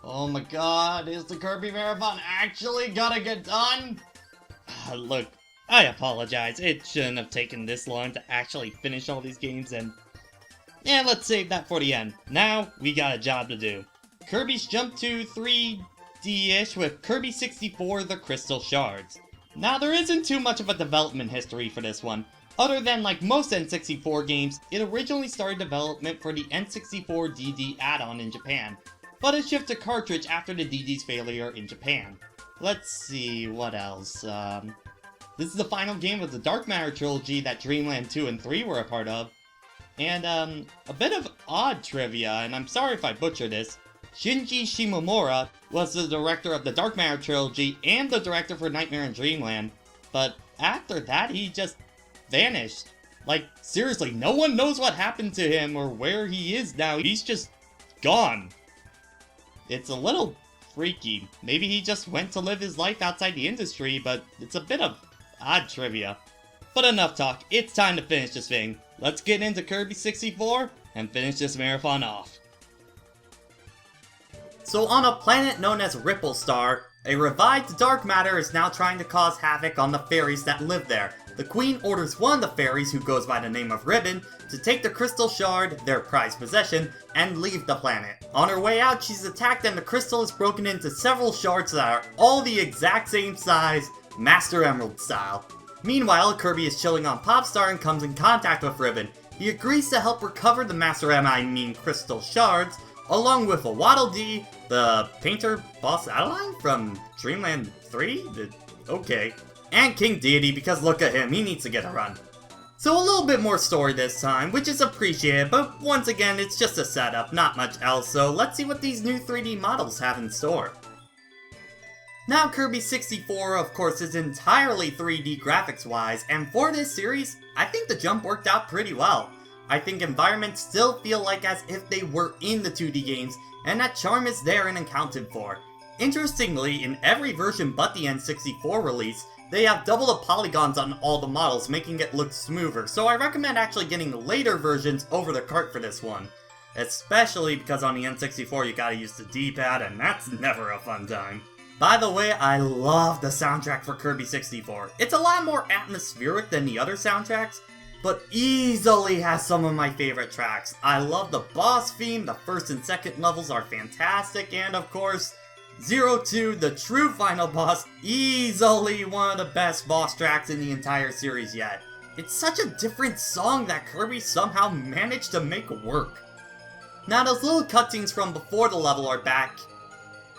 Oh my god, is the Kirby Marathon actually gonna get done? Look, I apologize. It shouldn't have taken this long to actually finish all these games, and yeah, let's save that for the end. Now, we got a job to do. Kirby's jumped to 3D-ish with Kirby 64 The Crystal Shards. Now, there isn't too much of a development history for this one. Other than like most N64 games, it originally started development for the N64 DD add-on in Japan, but it shipped to cartridge after the DD's failure in Japan. Let's see, what else? This is the final game of the Dark Matter trilogy that Dreamland 2 and 3 were a part of. And, a bit of odd trivia, and I'm sorry if I butcher this. Shinji Shimomura was the director of the Dark Matter trilogy and the director for Nightmare in Dreamland, but after that he just vanished. Like, seriously, no one knows what happened to him or where he is now. He's just gone. It's a little freaky. Maybe he just went to live his life outside the industry, but it's a bit of odd trivia. But enough talk, it's time to finish this thing. Let's get into Kirby 64 and finish this marathon off. So on a planet known as Ripple Star, a revived dark matter is now trying to cause havoc on the fairies that live there. The Queen orders one of the fairies, who goes by the name of Ribbon, to take the crystal shard, their prized possession, and leave the planet. On her way out, she's attacked and the crystal is broken into several shards that are all the exact same size, Master Emerald style. Meanwhile, Kirby is chilling on Popstar and comes in contact with Ribbon. He agrees to help recover the crystal shards, along with a Waddle Dee, the painter boss Adeline from Dreamland 3? Okay. And King Deity, because look at him, he needs to get a run. So a little bit more story this time, which is appreciated, but once again, it's just a setup, not much else, so let's see what these new 3D models have in store. Now Kirby 64, of course, is entirely 3D graphics-wise, and for this series, I think the jump worked out pretty well. I think environments still feel like as if they were in the 2D games, and that charm is there and accounted for. Interestingly, in every version but the N64 release, they have double the polygons on all the models, making it look smoother, so I recommend actually getting the later versions over the cart for this one. Especially because on the N64 you gotta use the D-pad, and that's never a fun time. By the way, I love the soundtrack for Kirby 64. It's a lot more atmospheric than the other soundtracks, but easily has some of my favorite tracks. I love the boss theme, the first and second levels are fantastic, and of course, 02, the true final boss, easily one of the best boss tracks in the entire series yet. It's such a different song that Kirby somehow managed to make work. Now those little cutscenes from before the level are back,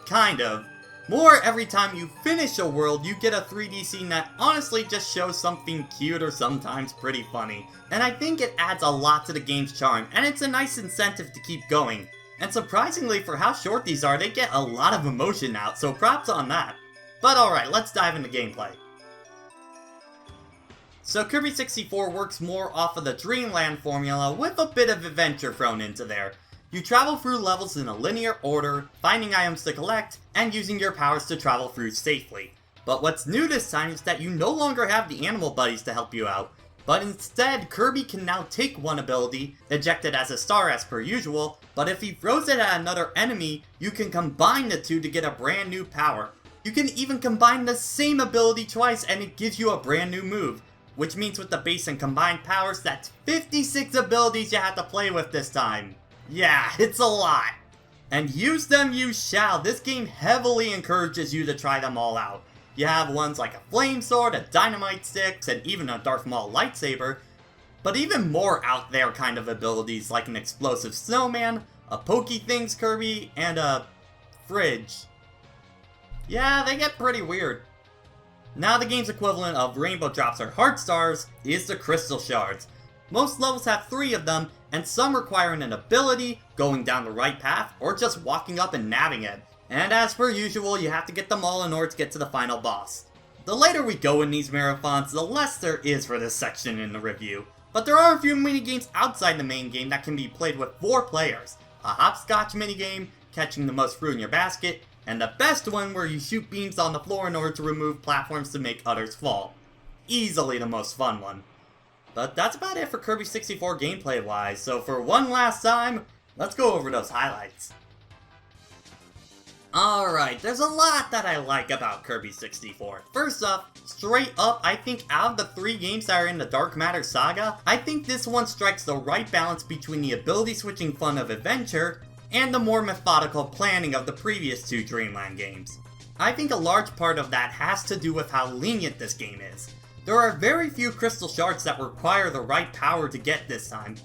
kind of. More every time you finish a world, you get a 3D scene that honestly just shows something cute or sometimes pretty funny. And I think it adds a lot to the game's charm, and it's a nice incentive to keep going. And surprisingly, for how short these are, they get a lot of emotion out, so props on that. But alright, let's dive into gameplay. So Kirby 64 works more off of the Dreamland formula with a bit of adventure thrown into there. You travel through levels in a linear order, finding items to collect, and using your powers to travel through safely. But what's new this time is that you no longer have the animal buddies to help you out, but instead Kirby can now take one ability, eject it as a star as per usual, but if he throws it at another enemy, you can combine the two to get a brand new power. You can even combine the same ability twice and it gives you a brand new move, which means with the base and combined powers, that's 56 abilities you have to play with this time. Yeah, it's a lot. And use them you shall. This game heavily encourages you to try them all out. You have ones like a flame sword, a dynamite stick, and even a Darth Maul lightsaber. But even more out there kind of abilities like an explosive snowman, a pokey things Kirby, and a fridge. Yeah, they get pretty weird. Now the game's equivalent of rainbow drops or heart stars is the crystal shards. Most levels have 3 of them, and some requiring an ability, going down the right path, or just walking up and nabbing it. And as per usual, you have to get them all in order to get to the final boss. The later we go in these marathons, the less there is for this section in the review. But there are a few minigames outside the main game that can be played with 4 players. A hopscotch minigame, catching the most fruit in your basket, and the best one where you shoot beams on the floor in order to remove platforms to make others fall. Easily the most fun one. But that's about it for Kirby 64 gameplay wise, so for one last time, let's go over those highlights. Alright, there's a lot that I like about Kirby 64. First off, straight up, I think out of the 3 games that are in the Dark Matter saga, I think this one strikes the right balance between the ability switching fun of adventure and the more methodical planning of the previous 2 Dreamland games. I think a large part of that has to do with how lenient this game is. There are very few crystal shards that require the right power to get this time,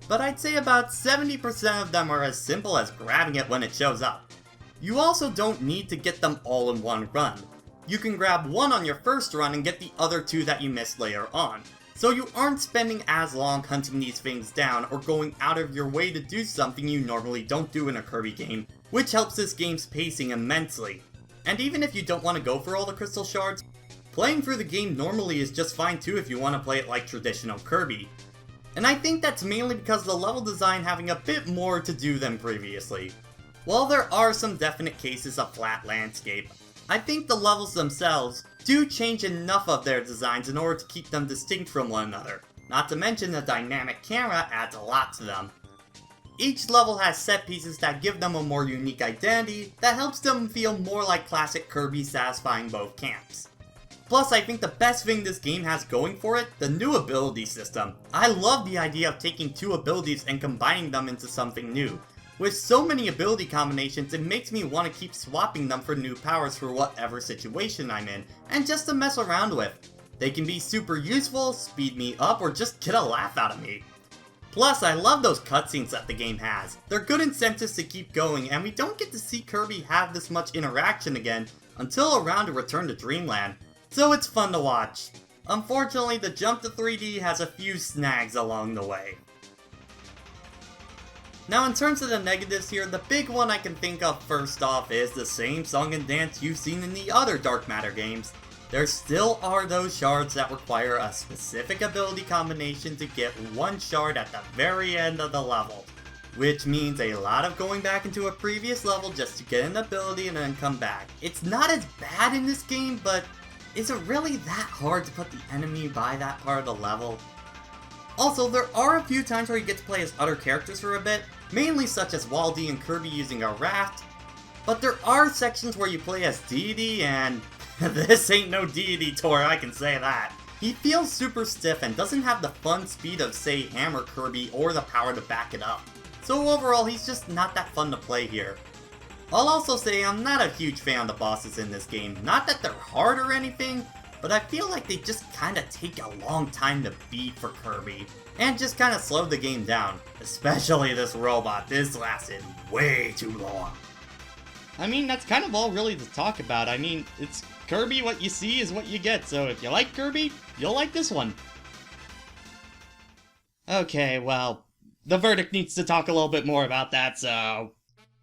but I'd say about 70% of them are as simple as grabbing it when it shows up. You also don't need to get them all in one run. You can grab one on your first run and get the other 2 that you missed later on, so you aren't spending as long hunting these things down or going out of your way to do something you normally don't do in a Kirby game, which helps this game's pacing immensely. And even if you don't want to go for all the crystal shards, playing through the game normally is just fine too if you want to play it like traditional Kirby. And I think that's mainly because of the level design having a bit more to do than previously. While there are some definite cases of flat landscape, I think the levels themselves do change enough of their designs in order to keep them distinct from one another. Not to mention the dynamic camera adds a lot to them. Each level has set pieces that give them a more unique identity that helps them feel more like classic Kirby, satisfying both camps. Plus, I think the best thing this game has going for it, the new ability system. I love the idea of taking 2 abilities and combining them into something new. With so many ability combinations, it makes me want to keep swapping them for new powers for whatever situation I'm in, and just to mess around with. They can be super useful, speed me up, or just get a laugh out of me. Plus, I love those cutscenes that the game has. They're good incentives to keep going, and we don't get to see Kirby have this much interaction again until around a Return to Dreamland, so it's fun to watch. Unfortunately, the jump to 3D has a few snags along the way. Now in terms of the negatives here, the big one I can think of first off is the same song and dance you've seen in the other Dark Matter games. There still are those shards that require a specific ability combination to get one shard at the very end of the level, which means a lot of going back into a previous level just to get an ability and then come back. It's not as bad in this game, but is it really that hard to put the enemy by that part of the level? Also, there are a few times where you get to play as other characters for a bit, mainly such as Waldy and Kirby using a raft, but there are sections where you play as Deity, and this ain't no Deity tour, I can say that. He feels super stiff and doesn't have the fun speed of, say, Hammer Kirby or the power to back it up. So overall, he's just not that fun to play here. I'll also say I'm not a huge fan of the bosses in this game. Not that they're hard or anything, but I feel like they just kinda take a long time to beat for Kirby, and just kinda slow the game down. Especially this robot, this lasted way too long. I mean, that's kind of all really to talk about. I mean, it's Kirby, what you see is what you get, so if you like Kirby, you'll like this one. Okay, well, the verdict needs to talk a little bit more about that, so...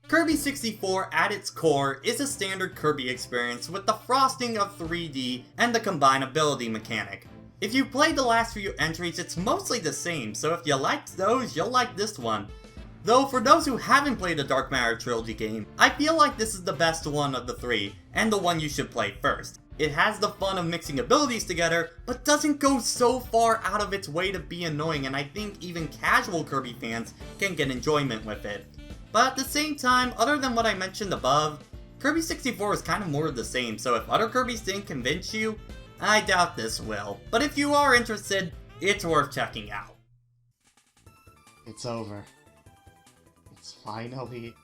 Kirby 64 at its core is a standard Kirby experience with the frosting of 3D and the combinability mechanic. If you played the last few entries, it's mostly the same, so if you liked those, you'll like this one. Though for those who haven't played the Dark Matter Trilogy game, I feel like this is the best one of the 3, and the one you should play first. It has the fun of mixing abilities together, but doesn't go so far out of its way to be annoying, and I think even casual Kirby fans can get enjoyment with it. But at the same time, other than what I mentioned above, Kirby 64 is kind of more of the same, so if other Kirbys didn't convince you, I doubt this will. But if you are interested, it's worth checking out. It's over. It's finally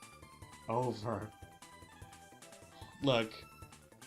over. Look,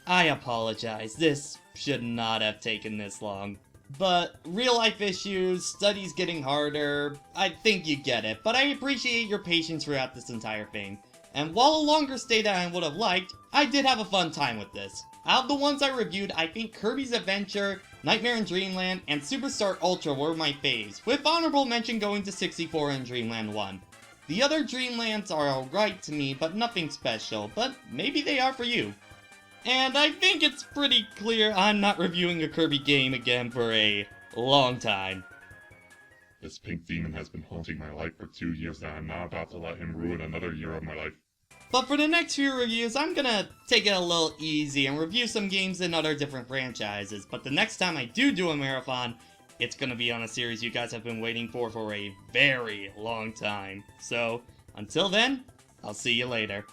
I apologize. This should not have taken this long. But real life issues, studies getting harder, I think you get it. But I appreciate your patience throughout this entire thing. And while a longer stay than I would have liked, I did have a fun time with this. Out of the ones I reviewed, I think Kirby's Adventure, Nightmare in Dreamland, and Superstar Ultra were my faves, with honorable mention going to 64 and Dreamland 1. The other Dreamlands are alright to me, but nothing special, but maybe they are for you. And I think it's pretty clear I'm not reviewing a Kirby game again for a long time. This pink demon has been haunting my life for 2 years and I'm not about to let him ruin another year of my life. But for the next few reviews, I'm gonna take it a little easy and review some games in other different franchises. But the next time I do a marathon, it's gonna be on a series you guys have been waiting for a very long time. So, until then, I'll see you later.